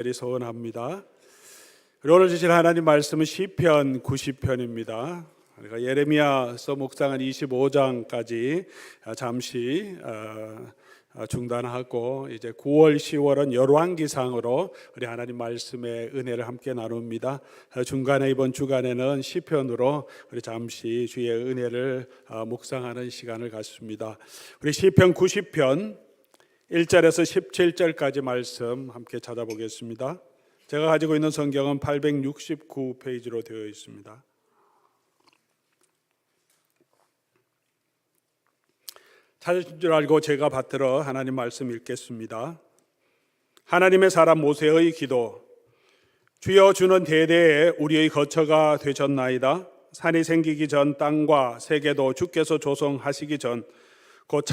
소원합니다. 오늘 주실 하나님 말씀은 시편 90편입니다. 우리가 예레미야서 묵상한 25장까지 잠시 중단하고 이제 9월, 10월은 열왕기상으로 우리 하나님 말씀의 은혜를 함께 나눕니다. 중간에 이번 주간에는 시편으로 우리 잠시 주의 은혜를 묵상하는 시간을 갖습니다. 우리 시편 90편 1절에서 17절까지 말씀 함께 찾아보겠습니다. 제가 가지고 있는 성경은 869페이지로 되어 있습니다. 찾으신 줄 알고 제가 받들어 하나님 말씀 읽겠습니다. 하나님의 사람 모세의 기도. 주여, 주는 대대에 우리의 거처가 되셨나이다. 산이 생기기 전 땅과 세계도 주께서 조성하시기 전 곧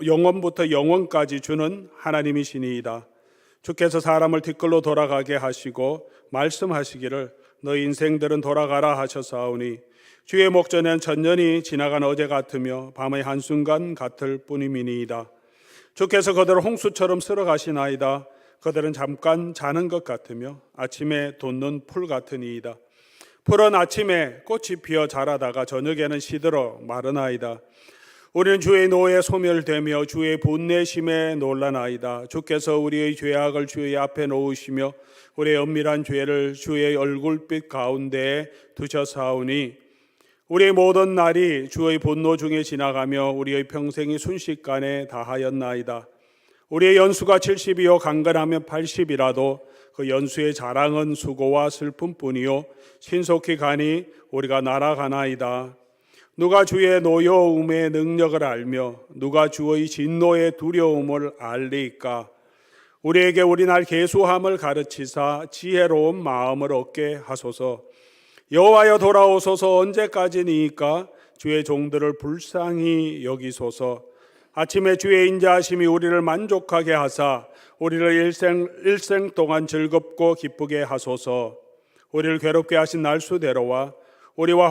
영원부터 영원까지 주는 하나님이시니이다. 주께서 사람을 뒷걸로 돌아가게 하시고 말씀하시기를 너희 인생들은 돌아가라 하셨사오니 주의 목전에는 천년이 지나간 어제 같으며 밤의 한순간 같을 뿐이니이다. 주께서 그들을 홍수처럼 쓸어가시나이다. 그들은 잠깐 자는 것 같으며 아침에 돋는 풀 같으니이다. 풀은 아침에 꽃이 피어 자라다가 저녁에는 시들어 마르나이다. 우리는 주의 노에 소멸되며 주의 분내심에 놀라나이다. 주께서 우리의 죄악을 주의 앞에 놓으시며 우리의 엄밀한 죄를 주의 얼굴빛 가운데에 두셨사오니 우리의 모든 날이 주의 분노 중에 지나가며 우리의 평생이 순식간에 다하였나이다. 우리의 연수가 70이요 강건하면 80이라도 그 연수의 자랑은 수고와 슬픔뿐이요 신속히 가니 우리가 날아가나이다. 누가 주의 노여움의 능력을 알며 누가 주의 진노의 두려움을 알리까? 우리에게 우리 날 계수함을 가르치사 지혜로운 마음을 얻게 하소서. 여호와여, 돌아오소서. 언제까지니까? 주의 종들을 불쌍히 여기소서. 아침에 주의 인자하심이 우리를 만족하게 하사 우리를 일생 동안 즐겁고 기쁘게 하소서. 우리를 괴롭게 하신 날수대로와 우리가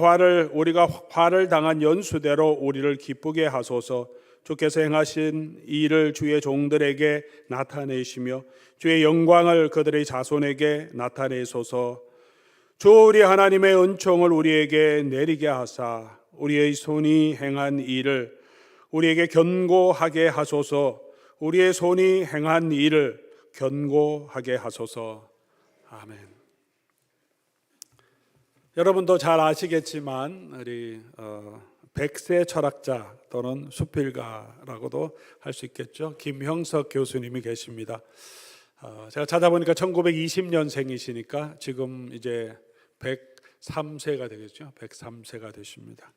화를 당한 연수대로 우리를 기쁘게 하소서. 주께서 행하신 일을 주의 종들에게 나타내시며 주의 영광을 그들의 자손에게 나타내소서. 주 우리 하나님의 은총을 우리에게 내리게 하사 우리의 손이 행한 일을 우리에게 견고하게 하소서. 우리의 손이 행한 일을 견고하게 하소서. 아멘. 여러분도 잘 아시겠지만 우리 백세 철학자 또는 수필가라고도 할 수 있겠죠. 김형석 교수님이 계십니다. 제가 찾아보니까 1920년생이시니까 지금 이제 103세가 되겠죠. 103세가 되십니다.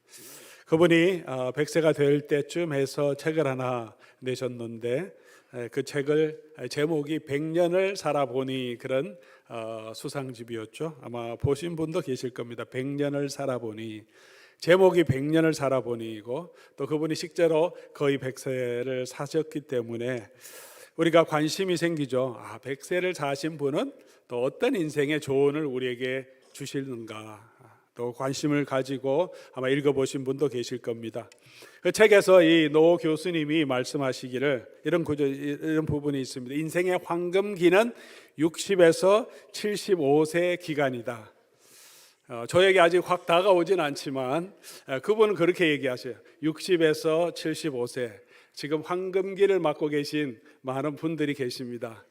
그분이 100세가 될 때쯤 해서 책을 하나 내셨는데 그 책을 제목이 100년을 살아보니 그런 수상집이었죠. 아마 보신 분도 계실 겁니다. 100년을 살아보니, 제목이 100년을 살아보니이고 또 그분이 실제로 거의 100세를 사셨기 때문에 우리가 관심이 생기죠. 100세를 사신 분은 또 어떤 인생의 조언을 우리에게 주시는가, 또 관심을 가지고 아마 읽어보신 분도 계실 겁니다. 그 책에서 이 노 교수님이 말씀하시기를 이런 부분이 있습니다. 인생의 황금기는 60에서 75세 기간이다. 저에게 아직 확 다가오진 않지만 그분은 그렇게 얘기하셔요. 60에서 75세 지금 황금기를 맞고 계신 많은 분들이 계십니다.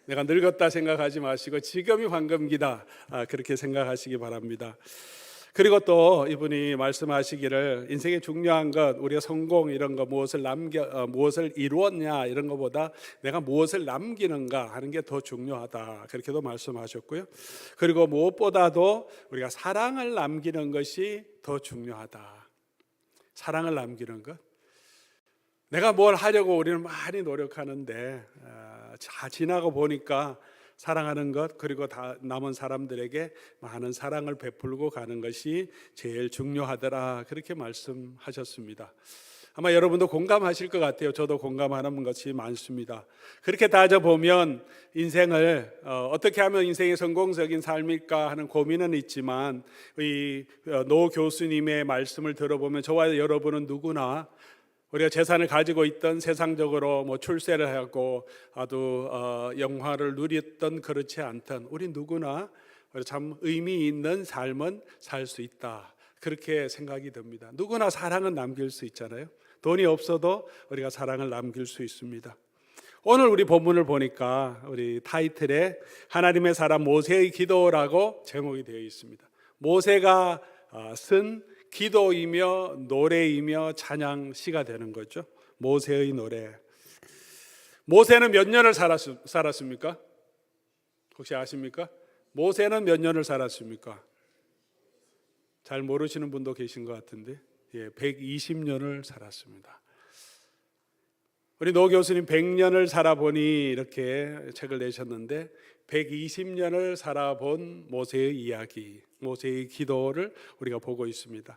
내가 늙었다 생각하지 마시고 지금이 황금기다, 그렇게 생각하시기 바랍니다. 그리고 또 이분이 말씀하시기를 인생의 중요한 것, 우리가 성공 이런 거 무엇을 이루었냐 이런 것보다 내가 무엇을 남기는가 하는 게 더 중요하다, 그렇게도 말씀하셨고요. 그리고 무엇보다도 우리가 사랑을 남기는 것이 더 중요하다. 사랑을 남기는 것. 내가 뭘 하려고 우리는 많이 노력하는데 지나고 보니까 사랑하는 것, 그리고 다 남은 사람들에게 많은 사랑을 베풀고 가는 것이 제일 중요하더라, 그렇게 말씀하셨습니다. 아마 여러분도 공감하실 것 같아요. 저도 공감하는 것이 많습니다. 그렇게 따져보면 인생을 어떻게 하면 인생이 성공적인 삶일까 하는 고민은 있지만 이 노 교수님의 말씀을 들어보면 저와 여러분은 누구나 우리가 재산을 가지고 있던 세상적으로 뭐 출세를 하고 아주 영화를 누렸던 그렇지 않던 우리 누구나 참 의미 있는 삶은 살 수 있다. 그렇게 생각이 듭니다. 누구나 사랑은 남길 수 있잖아요. 돈이 없어도 우리가 사랑을 남길 수 있습니다. 오늘 우리 본문을 보니까 우리 타이틀에 하나님의 사람 모세의 기도라고 제목이 되어 있습니다. 모세가 쓴 기도이며 노래이며 찬양시가 되는 거죠. 모세의 노래. 모세는 몇 년을 살았습니까? 혹시 아십니까? 모세는 몇 년을 살았습니까? 잘 모르시는 분도 계신 것 같은데 120년을 살았습니다. 우리 노 교수님 100년을 살아보니 이렇게 책을 내셨는데 120년을 살아본 모세의 이야기, 모세의 기도를 우리가 보고 있습니다.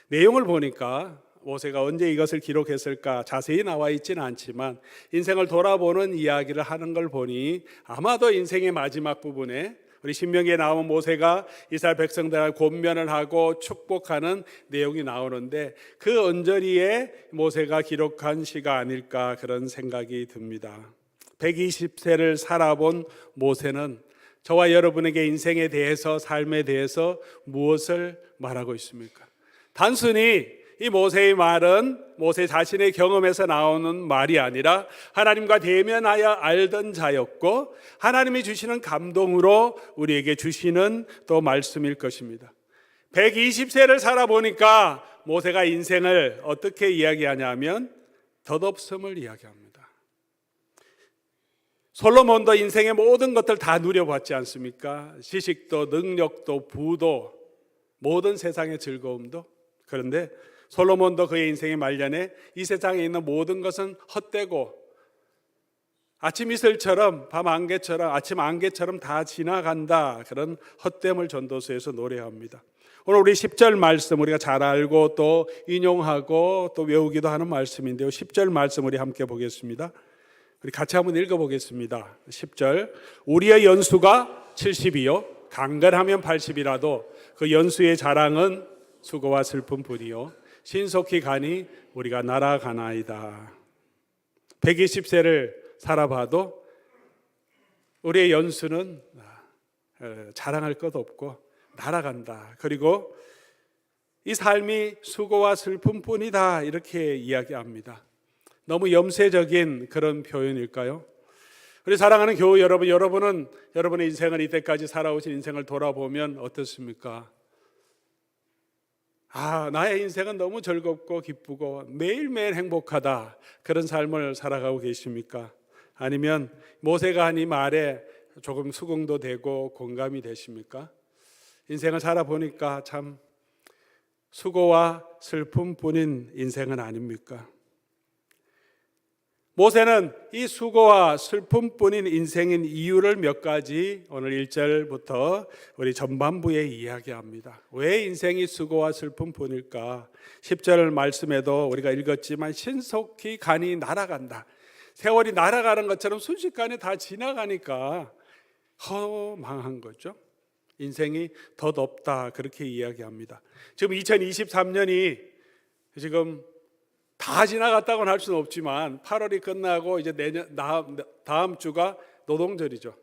내용을 보니까 모세가 언제 이것을 기록했을까 자세히 나와 있지는 않지만 인생을 돌아보는 이야기를 하는 걸 보니 아마도 인생의 마지막 부분에 우리 신명기에 나오는 모세가 이스라엘 백성들을 권면을 하고 축복하는 내용이 나오는데 그 언저리에 모세가 기록한 시가 아닐까 그런 생각이 듭니다. 120세를 살아본 모세는 저와 여러분에게 인생에 대해서 삶에 대해서 무엇을 말하고 있습니까? 단순히 이 모세의 말은 모세 자신의 경험에서 나오는 말이 아니라 하나님과 대면하여 알던 자였고 하나님이 주시는 감동으로 우리에게 주시는 또 말씀일 것입니다. 120세를 살아보니까 모세가 인생을 어떻게 이야기하냐면 덧없음을 이야기합니다. 솔로몬도 인생의 모든 것들 다 누려봤지 않습니까? 지식도 능력도 부도 모든 세상의 즐거움도. 그런데 솔로몬도 그의 인생의 말년에 이 세상에 있는 모든 것은 헛되고 아침 이슬처럼 밤 안개처럼 아침 안개처럼 다 지나간다. 그런 헛됨을 전도서에서 노래합니다. 오늘 우리 10절 말씀 우리가 잘 알고 또 인용하고 또 외우기도 하는 말씀인데요. 10절 말씀 우리 함께 보겠습니다. 우리 같이 한번 읽어보겠습니다. 10절 우리의 연수가 70이요 강건하면 80이라도 그 연수의 자랑은 수고와 슬픔뿐이요 신속히 가니 우리가 날아가나이다. 120세를 살아봐도 우리의 연수는 자랑할 것 없고 날아간다. 그리고 이 삶이 수고와 슬픔뿐이다 이렇게 이야기합니다. 너무 염세적인 그런 표현일까요? 우리 사랑하는 교우 여러분, 여러분은 여러분의 인생을 이때까지 살아오신 인생을 돌아보면 어떻습니까? 나의 인생은 너무 즐겁고 기쁘고 매일매일 행복하다. 그런 삶을 살아가고 계십니까? 아니면 모세가 한 이 말에 조금 수긍도 되고 공감이 되십니까? 인생을 살아보니까 참 수고와 슬픔뿐인 인생은 아닙니까? 모세는 이 수고와 슬픔뿐인 인생인 이유를 몇 가지 오늘 1절부터 우리 전반부에 이야기합니다. 왜 인생이 수고와 슬픔뿐일까? 10절 말씀에도 우리가 읽었지만 신속히 간이 날아간다. 세월이 날아가는 것처럼 순식간에 다 지나가니까 허망한 거죠. 인생이 덧없다 그렇게 이야기합니다. 지금 2023년이 지금 다 지나갔다고는 할 수는 없지만 8월이 끝나고 이제 다음 주가 노동절이죠.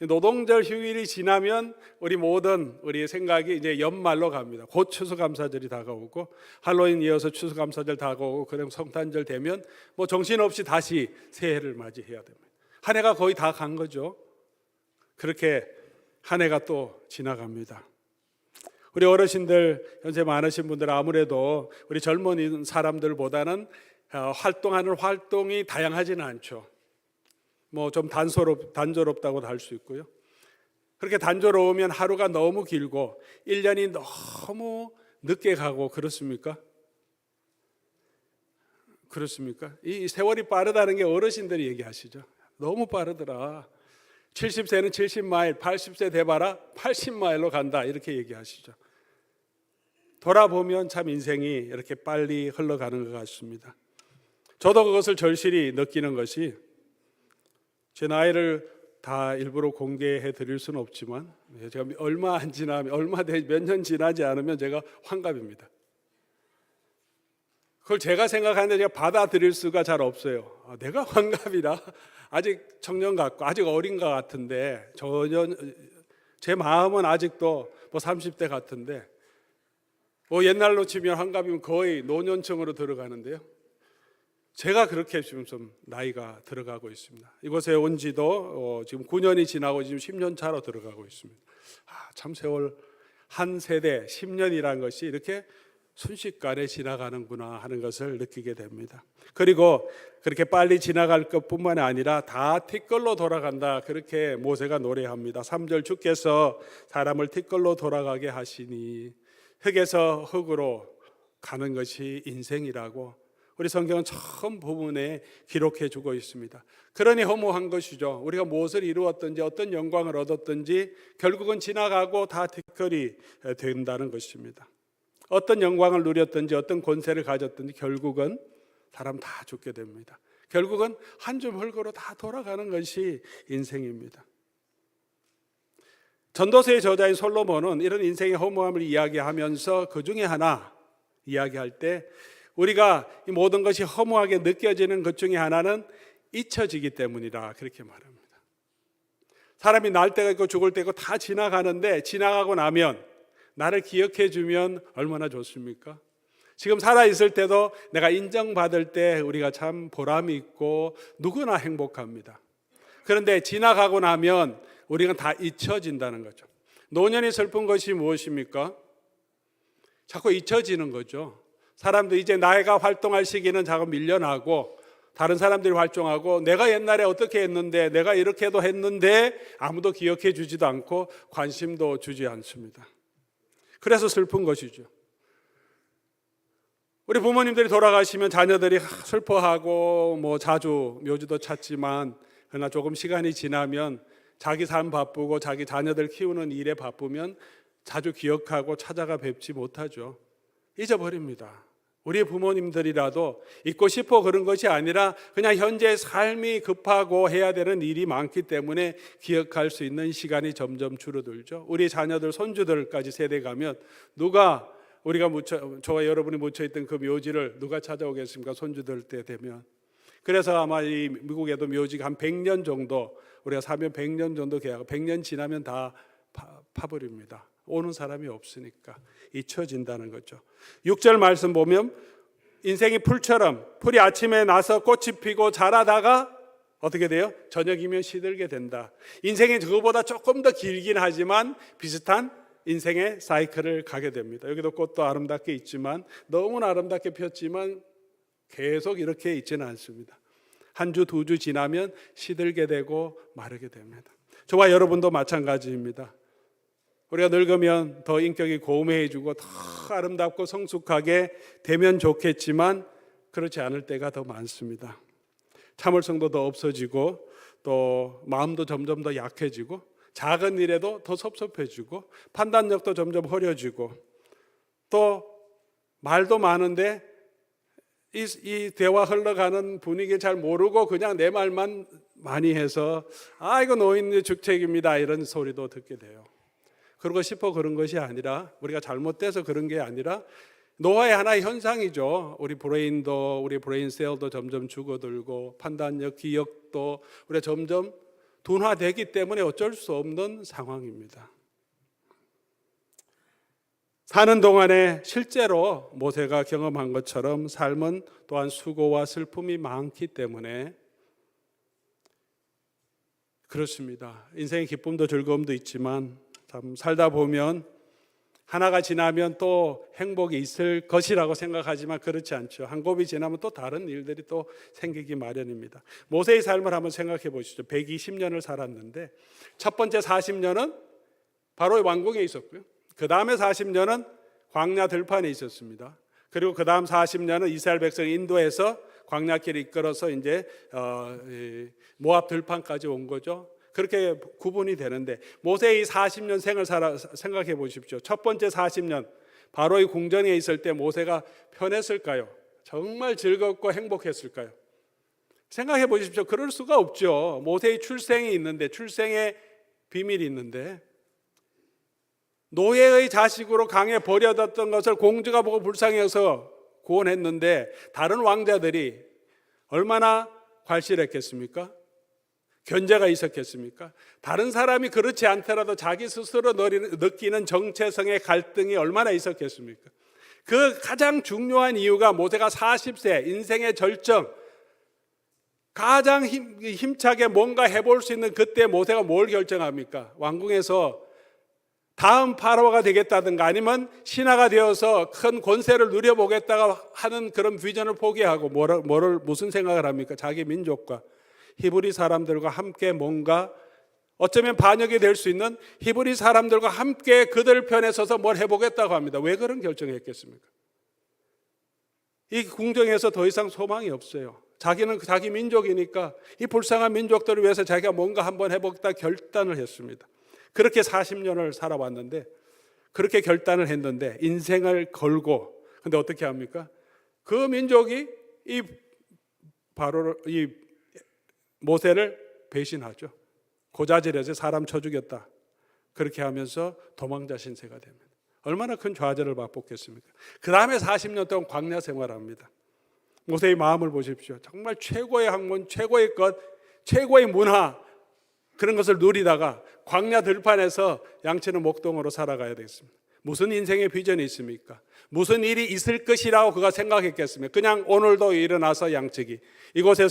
노동절 휴일이 지나면 우리의 생각이 이제 연말로 갑니다. 곧 추수감사절이 다가오고 할로윈 이어서 추수감사절 다가오고 그럼 성탄절 되면 뭐 정신없이 다시 새해를 맞이해야 됩니다. 한 해가 거의 다 간 거죠. 그렇게 한 해가 또 지나갑니다. 우리 어르신들 연세 많으신 분들 아무래도 우리 젊은 사람들보다는 활동하는 활동이 다양하지는 않죠. 뭐 좀 단조롭다고도 할 수 있고요. 그렇게 단조로우면 하루가 너무 길고 1년이 너무 늦게 가고 그렇습니까? 그렇습니까? 이 세월이 빠르다는 게 어르신들이 얘기하시죠. 너무 빠르더라. 70세는 70마일, 80세 돼봐라 80마일로 간다 이렇게 얘기하시죠. 돌아보면 참 인생이 이렇게 빨리 흘러가는 것 같습니다. 저도 그것을 절실히 느끼는 것이 제 나이를 다 일부러 공개해 드릴 수는 없지만 제가 얼마 몇 년 지나지 않으면 제가 환갑입니다. 그걸 제가 생각하는데 제가 받아들일 수가 잘 없어요. 내가 환갑이라 아직 청년 같고 아직 어린 것 같은데 전혀 제 마음은 아직도 뭐 30대 같은데 뭐 옛날로 치면 환갑이면 거의 노년층으로 들어가는데요. 제가 그렇게 지금 좀 나이가 들어가고 있습니다. 이곳에 온 지도 지금 9년이 지나고 지금 10년 차로 들어가고 있습니다. 참 세월 한 세대 10년이라는 것이 이렇게 순식간에 지나가는구나 하는 것을 느끼게 됩니다. 그리고 그렇게 빨리 지나갈 것뿐만 아니라 다 티끌로 돌아간다, 그렇게 모세가 노래합니다. 3절 주께서 사람을 티끌로 돌아가게 하시니 흙에서 흙으로 가는 것이 인생이라고 우리 성경은 처음 부분에 기록해 주고 있습니다. 그러니 허무한 것이죠. 우리가 무엇을 이루었든지 어떤 영광을 얻었든지 결국은 지나가고 다 티끌이 된다는 것입니다. 어떤 영광을 누렸든지 어떤 권세를 가졌든지 결국은 사람 다 죽게 됩니다. 결국은 한 줌 흙으로 다 돌아가는 것이 인생입니다. 전도서의 저자인 솔로몬은 이런 인생의 허무함을 이야기하면서 그 중에 하나 이야기할 때 우리가 이 모든 것이 허무하게 느껴지는 것 중에 하나는 잊혀지기 때문이다, 그렇게 말합니다. 사람이 날 때가 있고 죽을 때가 있고 다 지나가는데 지나가고 나면 나를 기억해 주면 얼마나 좋습니까? 지금 살아있을 때도 내가 인정받을 때 우리가 참 보람이 있고 누구나 행복합니다. 그런데 지나가고 나면 우리가 다 잊혀진다는 거죠. 노년이 슬픈 것이 무엇입니까? 자꾸 잊혀지는 거죠. 사람도 이제 나이가 활동할 시기는 자꾸 밀려나고 다른 사람들이 활동하고 내가 옛날에 어떻게 했는데 내가 이렇게도 했는데 아무도 기억해 주지도 않고 관심도 주지 않습니다. 그래서 슬픈 것이죠. 우리 부모님들이 돌아가시면 자녀들이 슬퍼하고 뭐 자주 묘지도 찾지만 그러나 조금 시간이 지나면 자기 삶 바쁘고 자기 자녀들 키우는 일에 바쁘면 자주 기억하고 찾아가 뵙지 못하죠. 잊어버립니다. 우리 부모님들이라도 잊고 싶어 그런 것이 아니라 그냥 현재 삶이 급하고 해야 되는 일이 많기 때문에 기억할 수 있는 시간이 점점 줄어들죠. 우리 자녀들, 손주들까지 세대 가면 누가 우리가 저와 여러분이 묻혀있던 그 묘지를 누가 찾아오겠습니까? 손주들 때 되면. 그래서 아마 이 미국에도 묘지가 한 100년 정도, 우리가 사면 100년 정도 계약하고 100년 지나면 다 파버립니다. 오는 사람이 없으니까 잊혀진다는 거죠. 6절 말씀 보면 인생이 풀처럼 풀이 아침에 나서 꽃이 피고 자라다가 어떻게 돼요? 저녁이면 시들게 된다. 인생이 그거보다 조금 더 길긴 하지만 비슷한 인생의 사이클을 가게 됩니다. 여기도 꽃도 아름답게 있지만 너무나 아름답게 폈지만 계속 이렇게 있지는 않습니다. 한 주, 두 주 지나면 시들게 되고 마르게 됩니다. 저와 여러분도 마찬가지입니다. 우리가 늙으면 더 인격이 고우해지고 더 아름답고 성숙하게 되면 좋겠지만 그렇지 않을 때가 더 많습니다. 참을성도 더 없어지고 또 마음도 점점 더 약해지고 작은 일에도 더 섭섭해지고 판단력도 점점 흐려지고 또 말도 많은데 이 대화 흘러가는 분위기 잘 모르고 그냥 내 말만 많이 해서 이거 노인의 주책입니다 이런 소리도 듣게 돼요. 그러고 싶어 그런 것이 아니라 우리가 잘못돼서 그런 게 아니라 노화의 하나의 현상이죠. 우리 브레인 셀도 점점 죽어들고 판단력, 기억도 우리가 점점 둔화되기 때문에 어쩔 수 없는 상황입니다. 사는 동안에 실제로 모세가 경험한 것처럼 삶은 또한 수고와 슬픔이 많기 때문에 그렇습니다. 인생의 기쁨도 즐거움도 있지만 참 살다 보면 하나가 지나면 또 행복이 있을 것이라고 생각하지만 그렇지 않죠. 한 곱이 지나면 또 다른 일들이 또 생기기 마련입니다. 모세의 삶을 한번 생각해 보시죠. 120년을 살았는데 첫 번째 40년은 바로의 왕궁에 있었고요. 그 다음에 40년은 광야 들판에 있었습니다. 그리고 그 다음 40년은 이스라엘 백성이 인도에서 광야길을 이끌어서 이제 모압 들판까지 온 거죠. 그렇게 구분이 되는데 모세의 40년 생을 생각해 보십시오. 첫 번째 40년 바로의 궁전에 있을 때 모세가 편했을까요? 정말 즐겁고 행복했을까요? 생각해 보십시오. 그럴 수가 없죠. 모세의 출생이 있는데, 출생의 비밀이 있는데 노예의 자식으로 강에 버려졌던 것을 공주가 보고 불쌍해서 구원했는데 다른 왕자들이 얼마나 괄실했겠습니까? 견제가 있었겠습니까? 다른 사람이 그렇지 않더라도 자기 스스로 느끼는 정체성의 갈등이 얼마나 있었겠습니까? 그 가장 중요한 이유가 모세가 40세 인생의 절정, 가장 힘차게 뭔가 해볼 수 있는 그때 모세가 뭘 결정합니까? 왕궁에서 다음 파라오가 되겠다든가 아니면 신하가 되어서 큰 권세를 누려보겠다가 하는 그런 비전을 포기하고 무슨 생각을 합니까? 자기 민족과 히브리 사람들과 함께 뭔가 어쩌면 반역이 될 수 있는 히브리 사람들과 함께 그들 편에 서서 뭘 해보겠다고 합니다. 왜 그런 결정을 했겠습니까? 이 궁정에서 더 이상 소망이 없어요. 자기는 자기 민족이니까 이 불쌍한 민족들을 위해서 자기가 뭔가 한번 해보겠다 결단을 했습니다. 그렇게 40년을 살아왔는데, 그렇게 결단을 했는데 인생을 걸고, 근데 어떻게 합니까? 그 민족이 이 모세를 배신하죠. 고자질해서 사람 쳐 죽였다. 그렇게 하면서 도망자 신세가 됩니다. 얼마나 큰 좌절을 맛보겠습니까? 그 다음에 40년 동안 광야 생활합니다. 모세의 마음을 보십시오. 정말 최고의 학문, 최고의 것, 최고의 문화, 그런 것을 누리다가 광야 들판에서 양치는 목동으로 살아가야 되겠습니다. 무슨 인생의 비전이 있습니까? 무슨 일이 있을 것이라고 그가 생각했겠습니까? 그냥 오늘도 일어나서 양치기, 이곳에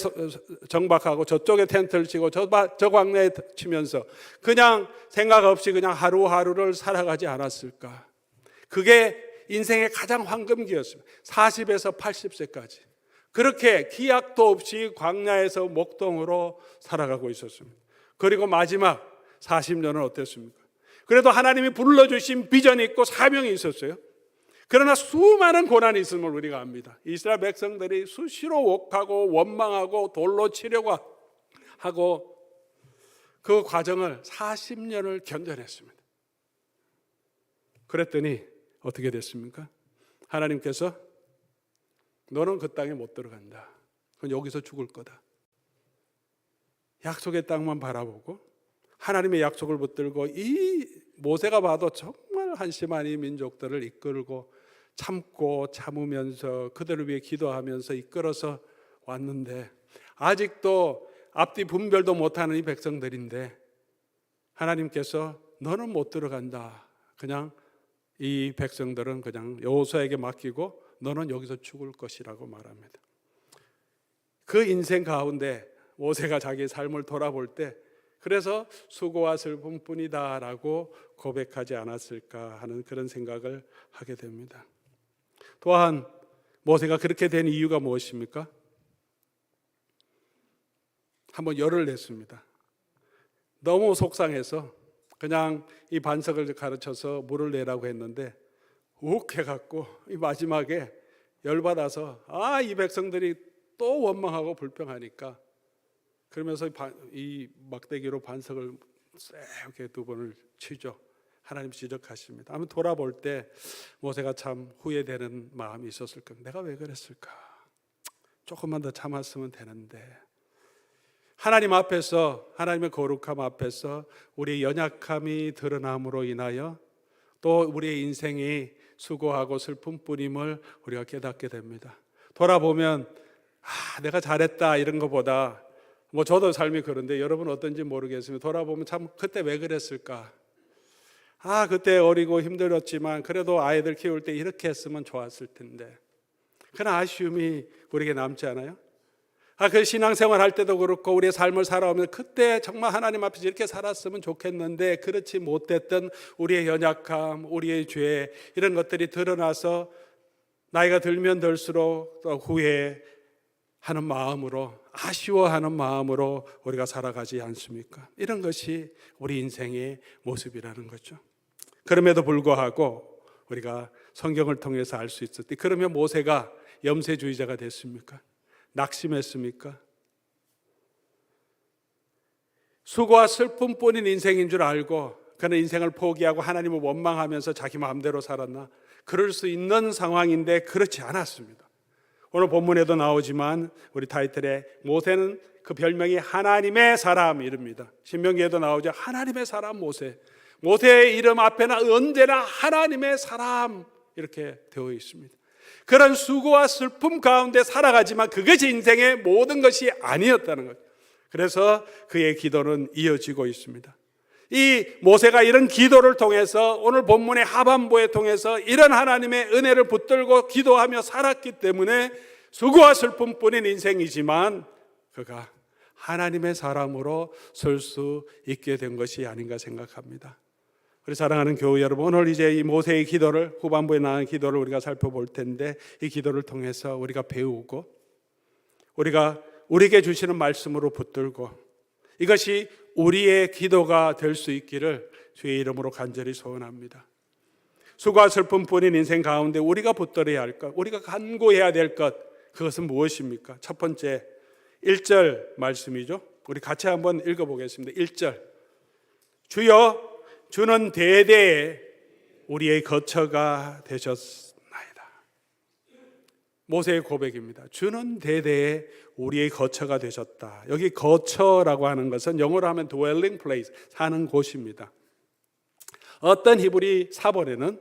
정박하고 저쪽에 텐트를 치고 저 광야에 치면서 그냥 생각 없이 그냥 하루하루를 살아가지 않았을까? 그게 인생의 가장 황금기였습니다. 40에서 80세까지 그렇게 기약도 없이 광야에서 목동으로 살아가고 있었습니다. 그리고 마지막 40년은 어땠습니까? 그래도 하나님이 불러주신 비전이 있고 사명이 있었어요. 그러나 수많은 고난이 있음을 우리가 압니다. 이스라엘 백성들이 수시로 옥하고 원망하고 돌로 치려고 하고 그 과정을 40년을 견뎌냈습니다. 그랬더니 어떻게 됐습니까? 하나님께서 너는 그 땅에 못 들어간다. 그건 여기서 죽을 거다. 약속의 땅만 바라보고 하나님의 약속을 붙들고 이 모세가 봐도 정말 한심한 이 민족들을 이끌고 참으면서 그들을 위해 기도하면서 이끌어서 왔는데 아직도 앞뒤 분별도 못하는 이 백성들인데 하나님께서 너는 못 들어간다. 그냥 이 백성들은 그냥 여호수아에게 맡기고 너는 여기서 죽을 것이라고 말합니다. 그 인생 가운데 모세가 자기의 삶을 돌아볼 때 그래서 수고와 슬픔뿐이다 라고 고백하지 않았을까 하는 그런 생각을 하게 됩니다. 또한 모세가 그렇게 된 이유가 무엇입니까? 한번 열을 냈습니다. 너무 속상해서 그냥 이 반석을 가르쳐서 물을 내라고 했는데 욱해갖고 이 마지막에 열받아서 이 백성들이 또 원망하고 불평하니까 그러면서 이 막대기로 반석을 세게 2번을 치죠. 하나님 지적하십니다. 한번 돌아볼 때 모세가 참 후회되는 마음이 있었을 겁니다. 내가 왜 그랬을까? 조금만 더 참았으면 되는데. 하나님 앞에서, 하나님의 거룩함 앞에서 우리의 연약함이 드러남으로 인하여 또 우리의 인생이 수고하고 슬픔뿐임을 우리가 깨닫게 됩니다. 돌아보면 내가 잘했다 이런 것보다 저도 삶이 그런데 여러분 어떤지 모르겠습니다. 돌아보면 참 그때 왜 그랬을까? 그때 어리고 힘들었지만 그래도 아이들 키울 때 이렇게 했으면 좋았을 텐데. 그런 아쉬움이 우리에게 남지 않아요? 그 신앙생활 할 때도 그렇고 우리의 삶을 살아오면 그때 정말 하나님 앞에서 이렇게 살았으면 좋겠는데 그렇지 못했던 우리의 연약함, 우리의 죄 이런 것들이 드러나서 나이가 들면 들수록 또 후회하는 마음으로 아쉬워하는 마음으로 우리가 살아가지 않습니까? 이런 것이 우리 인생의 모습이라는 거죠. 그럼에도 불구하고 우리가 성경을 통해서 알 수 있었대. 그러면 모세가 염세주의자가 됐습니까? 낙심했습니까? 수고와 슬픔뿐인 인생인 줄 알고 그는 인생을 포기하고 하나님을 원망하면서 자기 마음대로 살았나? 그럴 수 있는 상황인데 그렇지 않았습니다. 오늘 본문에도 나오지만 우리 타이틀에 모세는 그 별명이 하나님의 사람 이릅니다. 신명기에도 나오죠. 하나님의 사람 모세. 모세의 이름 앞에는 언제나 하나님의 사람 이렇게 되어 있습니다. 그런 수고와 슬픔 가운데 살아가지만 그것이 인생의 모든 것이 아니었다는 거죠. 그래서 그의 기도는 이어지고 있습니다. 이 모세가 이런 기도를 통해서 오늘 본문의 하반부에 통해서 이런 하나님의 은혜를 붙들고 기도하며 살았기 때문에 수고와 슬픔뿐인 인생이지만 그가 하나님의 사람으로 설 수 있게 된 것이 아닌가 생각합니다. 우리 사랑하는 교회 여러분, 오늘 이제 이 모세의 기도를, 후반부에 나온 기도를 우리가 살펴볼 텐데, 이 기도를 통해서 우리가 배우고 우리가 우리에게 주시는 말씀으로 붙들고 이것이 우리의 기도가 될 수 있기를 주의 이름으로 간절히 소원합니다. 수고와 슬픔뿐인 인생 가운데 우리가 붙들어야 할 것, 우리가 간구해야 될 것, 그것은 무엇입니까? 첫 번째 1절 말씀이죠. 우리 같이 한번 읽어보겠습니다. 1절, 주여 주는 대대에 우리의 거처가 되셨나이다. 모세의 고백입니다. 주는 대대에 우리의 거처가 되셨다. 여기 거처라고 하는 것은 영어로 하면 dwelling place, 사는 곳입니다. 어떤 히브리 사본에는,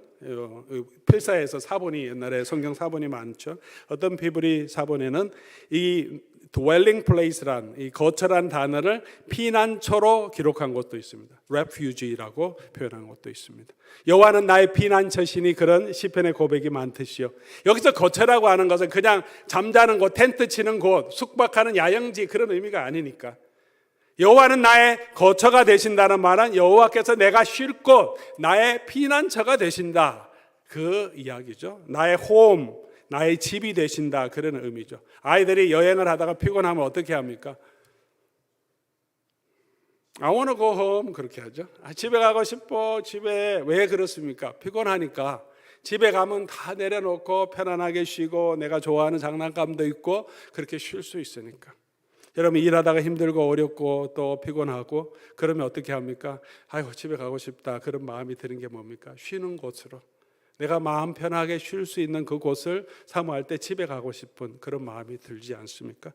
필사에서 사본이, 옛날에 성경 사본이 많죠. 어떤 히브리 사본에는 이 dwelling place란, 이 거처란 단어를 피난처로 기록한 것도 있습니다. refuge라고 표현한 것도 있습니다. 여호와는 나의 피난처시니, 그런 시편의 고백이 많듯이요. 여기서 거처라고 하는 것은 그냥 잠자는 곳, 텐트 치는 곳, 숙박하는 야영지, 그런 의미가 아니니까. 여호와는 나의 거처가 되신다는 말은 여호와께서 내가 쉴 곳, 나의 피난처가 되신다, 그 이야기죠. 나의 홈, 나의 집이 되신다, 그런 의미죠. 아이들이 여행을 하다가 피곤하면 어떻게 합니까? I want to go home, 그렇게 하죠. 집에 가고 싶어. 집에. 왜 그렇습니까? 피곤하니까. 집에 가면 다 내려놓고 편안하게 쉬고 내가 좋아하는 장난감도 있고 그렇게 쉴 수 있으니까. 여러분, 일하다가 힘들고 어렵고 또 피곤하고 그러면 어떻게 합니까? 아이고, 집에 가고 싶다, 그런 마음이 드는 게 뭡니까? 쉬는 곳으로, 내가 마음 편하게 쉴 수 있는 그곳을 사모할 때 집에 가고 싶은 그런 마음이 들지 않습니까?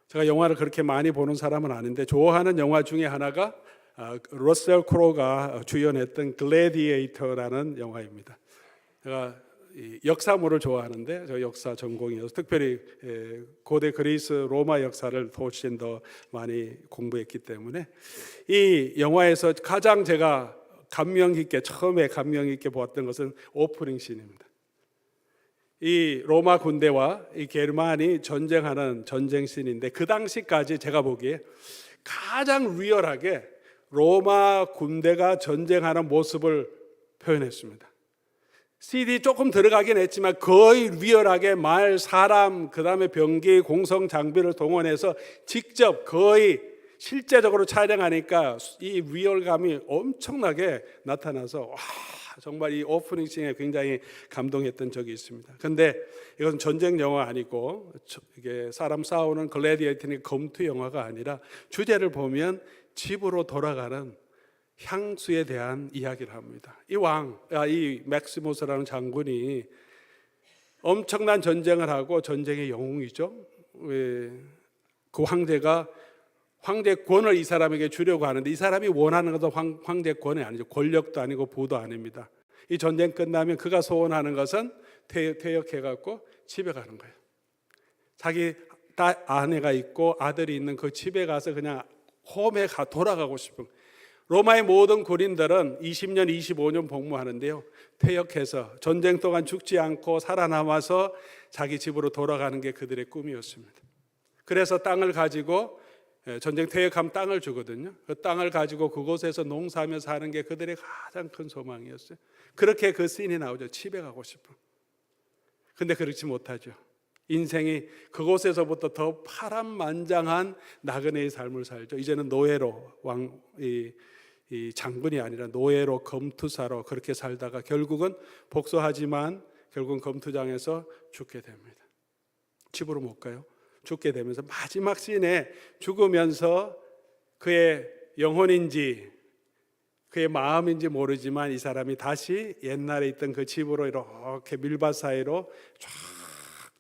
제가 영화를 그렇게 많이 보는 사람은 아닌데 좋아하는 영화 중에 하나가 러셀 크로우가 주연했던 글래디에이터라는 영화입니다. 제가 역사물을 좋아하는데, 저 역사 전공이어서 특별히 고대 그리스 로마 역사를 훨씬 더 많이 공부했기 때문에 이 영화에서 가장 제가 처음에 감명 깊게 보았던 것은 오프닝 씬입니다. 이 로마 군대와 이 게르만이 전쟁하는 전쟁 씬인데, 그 당시까지 제가 보기에 가장 리얼하게 로마 군대가 전쟁하는 모습을 표현했습니다. CD 조금 들어가긴 했지만 거의 리얼하게 말, 사람, 그 다음에 병기, 공성 장비를 동원해서 직접 거의 실제적으로 촬영하니까 이 리얼감이 엄청나게 나타나서 와, 정말 이 오프닝 씬에 굉장히 감동했던 적이 있습니다. 그런데 이건 전쟁 영화 아니고 이게 사람 싸우는 글래디에이터니 검투 영화가 아니라 주제를 보면 집으로 돌아가는 향수에 대한 이야기를 합니다. 이 맥시모스라는 장군이 엄청난 전쟁을 하고 전쟁의 영웅이죠. 그 황제가 황제권을 이 사람에게 주려고 하는데, 이 사람이 원하는 것은 황제권이 아니죠. 권력도 아니고 부도 아닙니다. 이 전쟁 끝나면 그가 소원하는 것은 퇴역해갖고 집에 가는 거예요. 자기 아내가 있고 아들이 있는 그 집에 가서 그냥 홈에 돌아가고 싶은 거예요. 로마의 모든 군인들은 20년, 25년 복무하는데요, 퇴역해서 전쟁 동안 죽지 않고 살아남아서 자기 집으로 돌아가는 게 그들의 꿈이었습니다. 그래서 땅을 가지고, 전쟁 퇴역하면 땅을 주거든요. 그 땅을 가지고 그곳에서 농사하며 사는 게 그들의 가장 큰 소망이었어요. 그렇게 그 씬이 나오죠. 집에 가고 싶어. 근데 그렇지 못하죠. 인생이 그곳에서부터 더 파란만장한 나그네의 삶을 살죠. 이제는 노예로, 이 장군이 아니라 노예로, 검투사로 그렇게 살다가 결국은 복수하지만 결국은 검투장에서 죽게 됩니다. 집으로 못 가요. 죽게 되면서 마지막 씬에 죽으면서 그의 영혼인지 그의 마음인지 모르지만 이 사람이 다시 옛날에 있던 그 집으로 이렇게 밀밭 사이로 쫙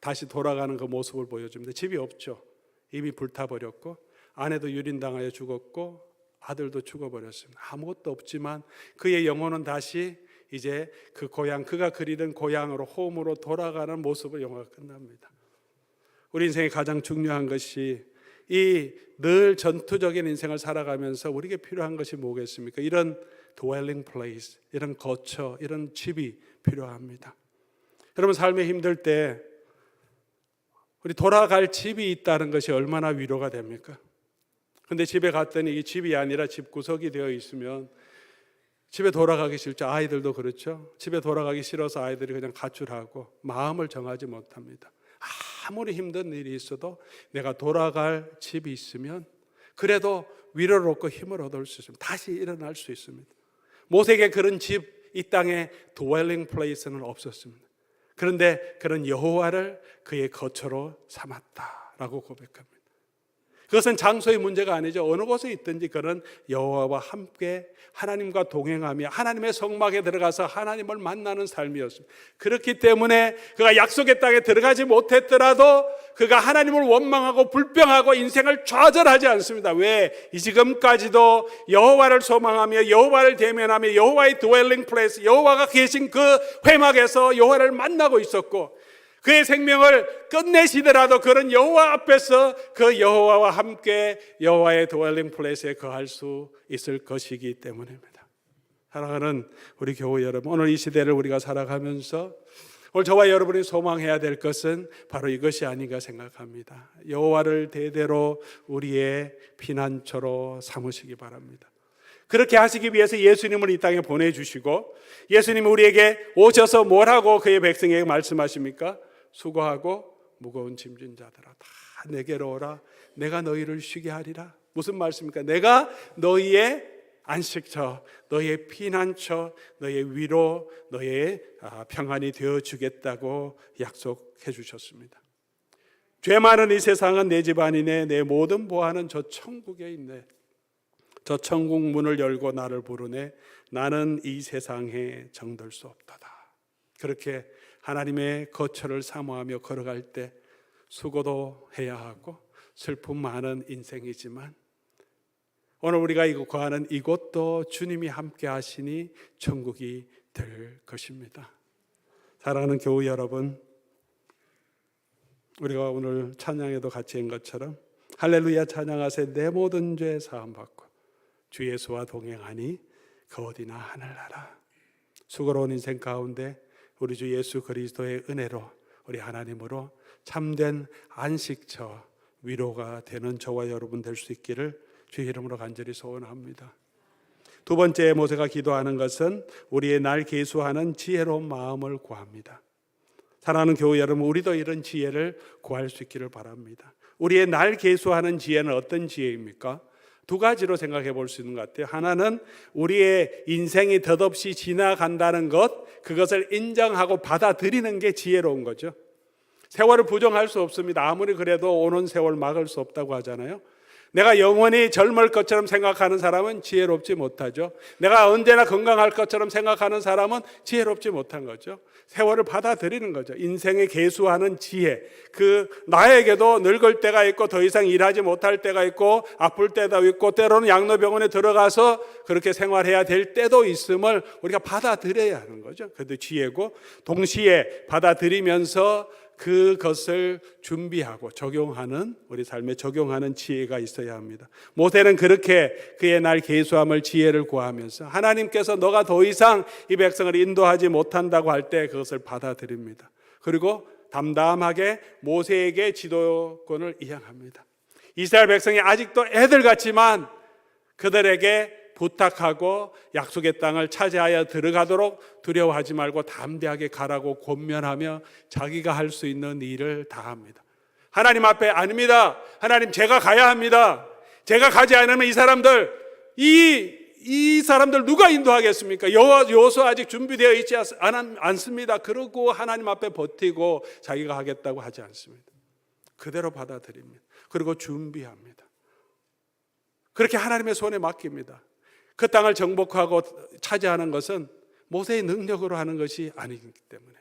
다시 돌아가는 그 모습을 보여줍니다. 집이 없죠. 이미 불타버렸고 아내도 유린당하여 죽었고 아들도 죽어버렸습니다. 아무것도 없지만 그의 영혼은 다시 이제 그 고향, 그가 그리던 고향으로 홈으로 돌아가는 모습으로 영화가 끝납니다. 우리 인생에 가장 중요한 것이 이 늘 전투적인 인생을 살아가면서 우리에게 필요한 것이 뭐겠습니까? 이런 dwelling place, 이런 거처, 이런 집이 필요합니다. 여러분 삶에 힘들 때 우리 돌아갈 집이 있다는 것이 얼마나 위로가 됩니까? 근데 집에 갔더니 이 집이 아니라 집구석이 되어 있으면 집에 돌아가기 싫죠. 아이들도 그렇죠. 집에 돌아가기 싫어서 아이들이 그냥 가출하고 마음을 정하지 못합니다. 아무리 힘든 일이 있어도 내가 돌아갈 집이 있으면 그래도 위로를 얻고 힘을 얻을 수 있습니다. 다시 일어날 수 있습니다. 모세에게 그런 집, 이 땅에 dwelling place는 없었습니다. 그런데 그런 여호와를 그의 거처로 삼았다라고 고백합니다. 그것은 장소의 문제가 아니죠. 어느 곳에 있든지 그런 여호와와 함께 하나님과 동행하며 하나님의 성막에 들어가서 하나님을 만나는 삶이었습니다. 그렇기 때문에 그가 약속의 땅에 들어가지 못했더라도 그가 하나님을 원망하고 불평하고 인생을 좌절하지 않습니다. 왜? 이 지금까지도 여호와를 소망하며 여호와를 대면하며 여호와의 dwelling place, 여호와가 계신 그 회막에서 여호와를 만나고 있었고 그의 생명을 끝내시더라도 그런 여호와 앞에서 그 여호와와 함께 여호와의 dwelling place에 거할 수 있을 것이기 때문입니다. 사랑하는 우리 교회 여러분, 오늘 이 시대를 우리가 살아가면서 오늘 저와 여러분이 소망해야 될 것은 바로 이것이 아닌가 생각합니다. 여호와를 대대로 우리의 피난처로 삼으시기 바랍니다. 그렇게 하시기 위해서 예수님을 이 땅에 보내주시고 예수님이 우리에게 오셔서 뭐라고 그의 백성에게 말씀하십니까? 수고하고 무거운 짐진 자들아 다 내게로 오라. 내가 너희를 쉬게 하리라. 무슨 말씀입니까? 내가 너희의 안식처, 너희의 피난처, 너희의 위로, 너희의 평안이 되어주겠다고 약속해 주셨습니다. 죄 많은 이 세상은 내 집 아니네. 내 모든 보화는 저 천국에 있네. 저 천국 문을 열고 나를 부르네. 나는 이 세상에 정들 수 없도다. 그렇게 하나님의 거처를 사모하며 걸어갈 때 수고도 해야 하고 슬픔 많은 인생이지만 오늘 우리가 거하는 이곳도 주님이 함께 하시니 천국이 될 것입니다. 사랑하는 교우 여러분, 우리가 오늘 찬양에도 같이 한 것처럼 할렐루야 찬양하세 내 모든 죄 사함받고 주 예수와 동행하니 그 어디나 하늘나라. 수고로운 인생 가운데 우리 주 예수 그리스도의 은혜로 우리 하나님으로 참된 안식처 위로가 되는 저와 여러분 될 수 있기를 주의 이름으로 간절히 소원합니다. 두 번째 모세가 기도하는 것은 우리의 날 계수하는 지혜로운 마음을 구합니다. 사랑하는 교우 여러분, 우리도 이런 지혜를 구할 수 있기를 바랍니다. 우리의 날 계수하는 지혜는 어떤 지혜입니까? 두 가지로 생각해 볼 수 있는 것 같아요. 하나는 우리의 인생이 덧없이 지나간다는 것, 그것을 인정하고 받아들이는 게 지혜로운 거죠. 세월을 부정할 수 없습니다. 아무리 그래도 오는 세월 막을 수 없다고 하잖아요. 내가 영원히 젊을 것처럼 생각하는 사람은 지혜롭지 못하죠. 내가 언제나 건강할 것처럼 생각하는 사람은 지혜롭지 못한 거죠. 세월을 받아들이는 거죠. 인생에 계수하는 지혜. 나에게도 늙을 때가 있고 더 이상 일하지 못할 때가 있고 아플 때도 있고 때로는 양로병원에 들어가서 그렇게 생활해야 될 때도 있음을 우리가 받아들여야 하는 거죠. 그것도 지혜고 동시에 받아들이면서 그것을 준비하고 적용하는 우리 삶에 적용하는 지혜가 있어야 합니다. 모세는 그렇게 그의 날 계수함을 지혜를 구하면서 하나님께서 너가 더 이상 이 백성을 인도하지 못한다고 할 때 그것을 받아들입니다. 그리고 담담하게 모세에게 지도권을 이양합니다. 이스라엘 백성이 아직도 애들 같지만 그들에게 부탁하고 약속의 땅을 차지하여 들어가도록 두려워하지 말고 담대하게 가라고 권면하며 자기가 할 수 있는 일을 다 합니다. 하나님 앞에 아닙니다. 하나님 제가 가야 합니다. 제가 가지 않으면 이 사람들 누가 인도하겠습니까? 여호수아 아직 준비되어 있지 않습니다. 그러고 하나님 앞에 버티고 자기가 하겠다고 하지 않습니다. 그대로 받아들입니다. 그리고 준비합니다. 그렇게 하나님의 손에 맡깁니다. 그 땅을 정복하고 차지하는 것은 모세의 능력으로 하는 것이 아니기 때문에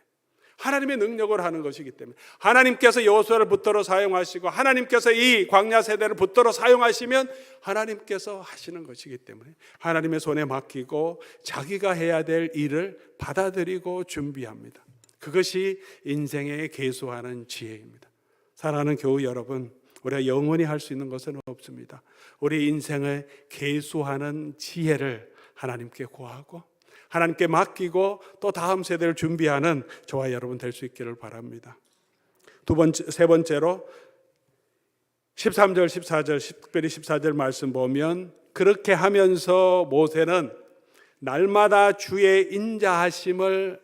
하나님의 능력으로 하는 것이기 때문에 하나님께서 여호수아를 붙들어 사용하시고 하나님께서 이 광야 세대를 붙들어 사용하시면 하나님께서 하시는 것이기 때문에 하나님의 손에 맡기고 자기가 해야 될 일을 받아들이고 준비합니다. 그것이 인생에 계수하는 지혜입니다. 사랑하는 교우 여러분, 우리가 영원히 할 수 있는 것은 없습니다. 우리 인생을 계수하는 지혜를 하나님께 구하고 하나님께 맡기고 또 다음 세대를 준비하는 저와 여러분 될 수 있기를 바랍니다. 세 번째로 13절, 14절, 특별히 14절 말씀 보면 그렇게 하면서 모세는 날마다 주의 인자하심을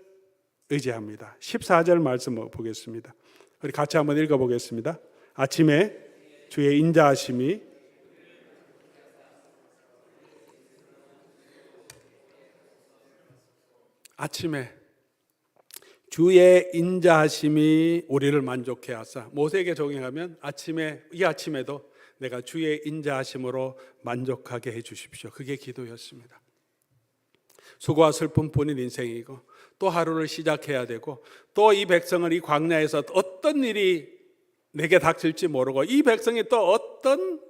의지합니다. 14절 말씀 보겠습니다. 우리 같이 한번 읽어보겠습니다. 아침에 주의 인자하심이 아침에 주의 인자하심이 우리를 만족해 하사 모세에게 적용하면 이 아침에도 내가 주의 인자하심으로 만족하게 해 주십시오. 그게 기도였습니다. 수고와 슬픔뿐인 인생이고 또 하루를 시작해야 되고 또 이 백성은 이 광야에서 어떤 일이 내게 닥칠지 모르고 이 백성이 또 어떤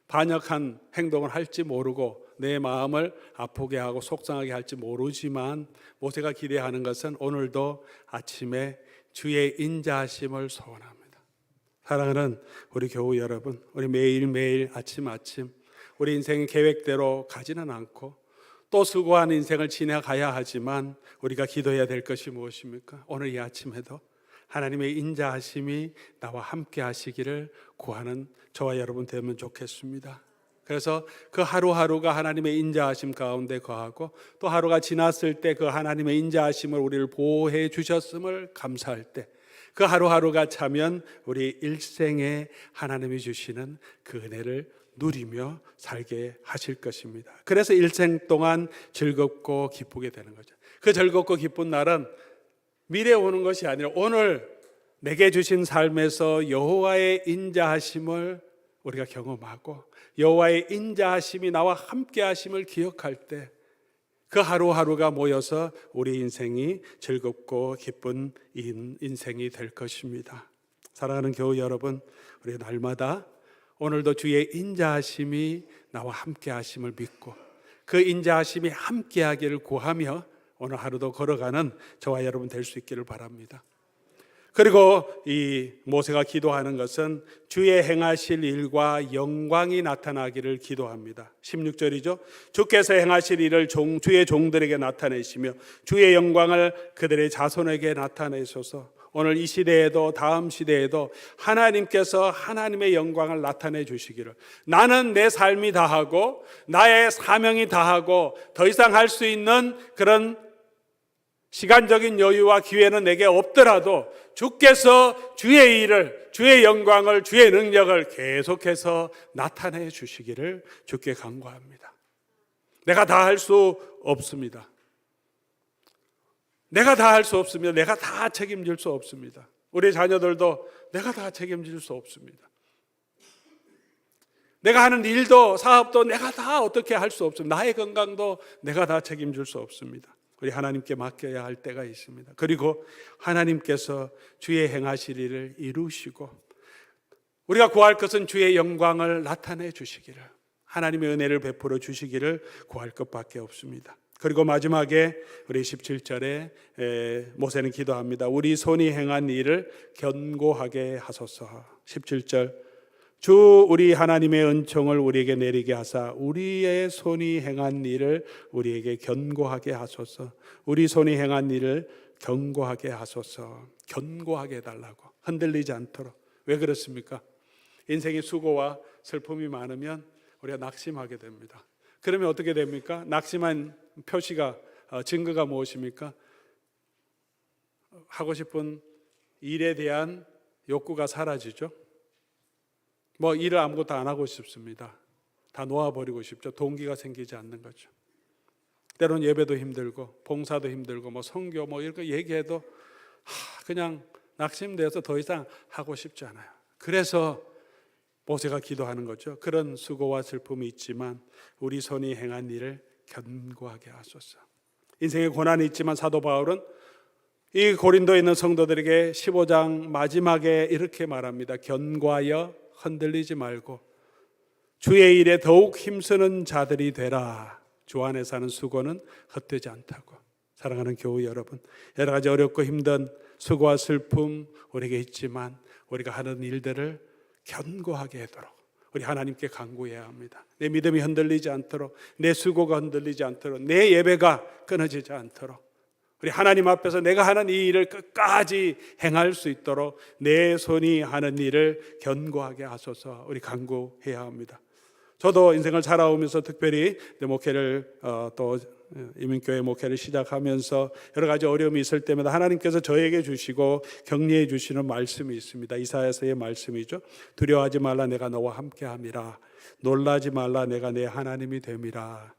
반역한 행동을 할지 모르고 내 마음을 아프게 하고 속상하게 할지 모르지만 모세가 기대하는 것은 오늘도 아침에 주의 인자하심을 소원합니다. 사랑하는 우리 교우 여러분, 우리 매일매일 아침 우리 인생의 계획대로 가지는 않고 또 수고한 인생을 지나가야 하지만 우리가 기도해야 될 것이 무엇입니까? 오늘 이 아침에도 하나님의 인자하심이 나와 함께 하시기를 구하는 저와 여러분 되면 좋겠습니다. 그래서 그 하루하루가 하나님의 인자하심 가운데 거하고 또 하루가 지났을 때 그 하나님의 인자하심을 우리를 보호해 주셨음을 감사할 때 그 하루하루가 차면 우리 일생에 하나님이 주시는 그 은혜를 누리며 살게 하실 것입니다. 그래서 일생 동안 즐겁고 기쁘게 되는 거죠. 그 즐겁고 기쁜 날은 미래에 오는 것이 아니라 오늘 내게 주신 삶에서 여호와의 인자하심을 우리가 경험하고 여호와의 인자하심이 나와 함께 하심을 기억할 때 그 하루하루가 모여서 우리 인생이 즐겁고 기쁜 인생이 될 것입니다. 사랑하는 교우 여러분, 우리 날마다 오늘도 주의 인자하심이 나와 함께 하심을 믿고 그 인자하심이 함께 하기를 구하며 오늘 하루도 걸어가는 저와 여러분 될 수 있기를 바랍니다. 그리고 이 모세가 기도하는 것은 주의 행하실 일과 영광이 나타나기를 기도합니다. 16절이죠. 주께서 행하실 일을 주의 종들에게 나타내시며 주의 영광을 그들의 자손에게 나타내소서. 오늘 이 시대에도 다음 시대에도 하나님께서 하나님의 영광을 나타내 주시기를, 나는 내 삶이 다하고 나의 사명이 다하고 더 이상 할 수 있는 그런 시간적인 여유와 기회는 내게 없더라도 주께서 주의 일을, 주의 영광을, 주의 능력을 계속해서 나타내 주시기를 주께 간구합니다. 내가 다 할 수 없습니다. 내가 다 할 수 없으며 내가 다 책임질 수 없습니다. 우리 자녀들도 내가 다 책임질 수 없습니다. 내가 하는 일도 사업도 내가 다 어떻게 할 수 없습니다. 나의 건강도 내가 다 책임질 수 없습니다. 우리 하나님께 맡겨야 할 때가 있습니다. 그리고 하나님께서 주의 행하실 일을 이루시고 우리가 구할 것은 주의 영광을 나타내 주시기를, 하나님의 은혜를 베풀어 주시기를 구할 것밖에 없습니다. 그리고 마지막에 우리 17절에 모세는 기도합니다. 우리 손이 행한 일을 견고하게 하소서. 17절, 주 우리 하나님의 은총을 우리에게 내리게 하사 우리의 손이 행한 일을 우리에게 견고하게 하소서. 우리 손이 행한 일을 견고하게 하소서. 견고하게 해달라고, 흔들리지 않도록. 왜 그렇습니까? 인생의 수고와 슬픔이 많으면 우리가 낙심하게 됩니다. 그러면 어떻게 됩니까? 낙심한 표시가, 증거가 무엇입니까? 하고 싶은 일에 대한 욕구가 사라지죠. 일을 아무것도 안 하고 싶습니다. 다 놓아버리고 싶죠. 동기가 생기지 않는 거죠. 때로는 예배도 힘들고 봉사도 힘들고 선교 이렇게 얘기해도 그냥 낙심돼서 더 이상 하고 싶지 않아요. 그래서 모세가 기도하는 거죠. 그런 수고와 슬픔이 있지만 우리 손이 행한 일을 견고하게 하소서. 인생에 고난이 있지만 사도 바울은 이 고린도에 있는 성도들에게 15장 마지막에 이렇게 말합니다. 견고하여 흔들리지 말고 주의 일에 더욱 힘쓰는 자들이 되라. 주 안에서 하는 수고는 헛되지 않다고. 사랑하는 교우 여러분, 여러 가지 어렵고 힘든 수고와 슬픔 우리에게 있지만 우리가 하는 일들을 견고하게 하도록 우리 하나님께 간구해야 합니다. 내 믿음이 흔들리지 않도록, 내 수고가 흔들리지 않도록, 내 예배가 끊어지지 않도록 우리 하나님 앞에서 내가 하는 이 일을 끝까지 행할 수 있도록 내 손이 하는 일을 견고하게 하소서 우리 간구해야 합니다. 저도 인생을 살아오면서 특별히 내 목회를 또 이민교회 목회를 시작하면서 여러 가지 어려움이 있을 때마다 하나님께서 저에게 주시고 격려해 주시는 말씀이 있습니다. 이사야서의 말씀이죠. 두려워하지 말라, 내가 너와 함께함이라. 놀라지 말라, 내가 내 하나님이 됨이라.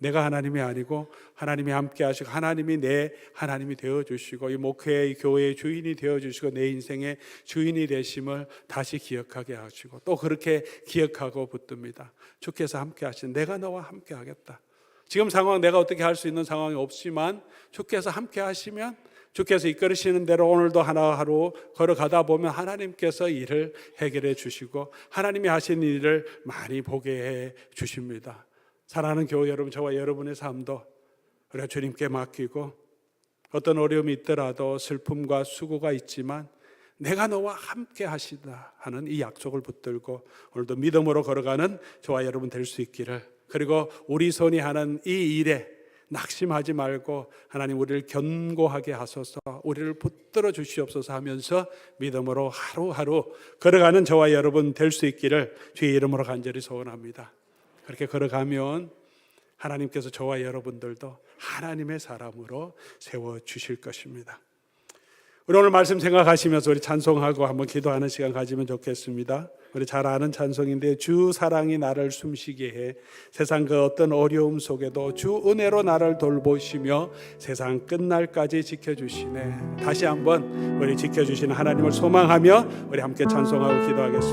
내가 하나님이 아니고 하나님이 함께 하시고 하나님이 내 하나님이 되어주시고 이 목회의 이 교회의 주인이 되어주시고 내 인생의 주인이 되심을 다시 기억하게 하시고 또 그렇게 기억하고 붙듭니다. 주께서 함께 하신, 내가 너와 함께 하겠다. 지금 상황 내가 어떻게 할 수 있는 상황이 없지만 주께서 함께 하시면, 주께서 이끌으시는 대로 오늘도 하루 걸어가다 보면 하나님께서 일을 해결해 주시고 하나님이 하신 일을 많이 보게 해 주십니다. 사랑하는 교회 여러분, 저와 여러분의 삶도 우리가 주님께 맡기고 어떤 어려움이 있더라도 슬픔과 수고가 있지만 내가 너와 함께 하시다 하는 이 약속을 붙들고 오늘도 믿음으로 걸어가는 저와 여러분 될 수 있기를, 그리고 우리 손이 하는 이 일에 낙심하지 말고 하나님 우리를 견고하게 하소서, 우리를 붙들어 주시옵소서 하면서 믿음으로 하루하루 걸어가는 저와 여러분 될 수 있기를 주의 이름으로 간절히 소원합니다. 그렇게 걸어가면 하나님께서 저와 여러분들도 하나님의 사람으로 세워주실 것입니다. 우리 오늘 말씀 생각하시면서 우리 찬송하고 한번 기도하는 시간 가지면 좋겠습니다. 우리 잘 아는 찬송인데, 주 사랑이 나를 숨쉬게 해 세상 그 어떤 어려움 속에도 주 은혜로 나를 돌보시며 세상 끝날까지 지켜주시네. 다시 한번 우리 지켜주시는 하나님을 소망하며 우리 함께 찬송하고 기도하겠습니다.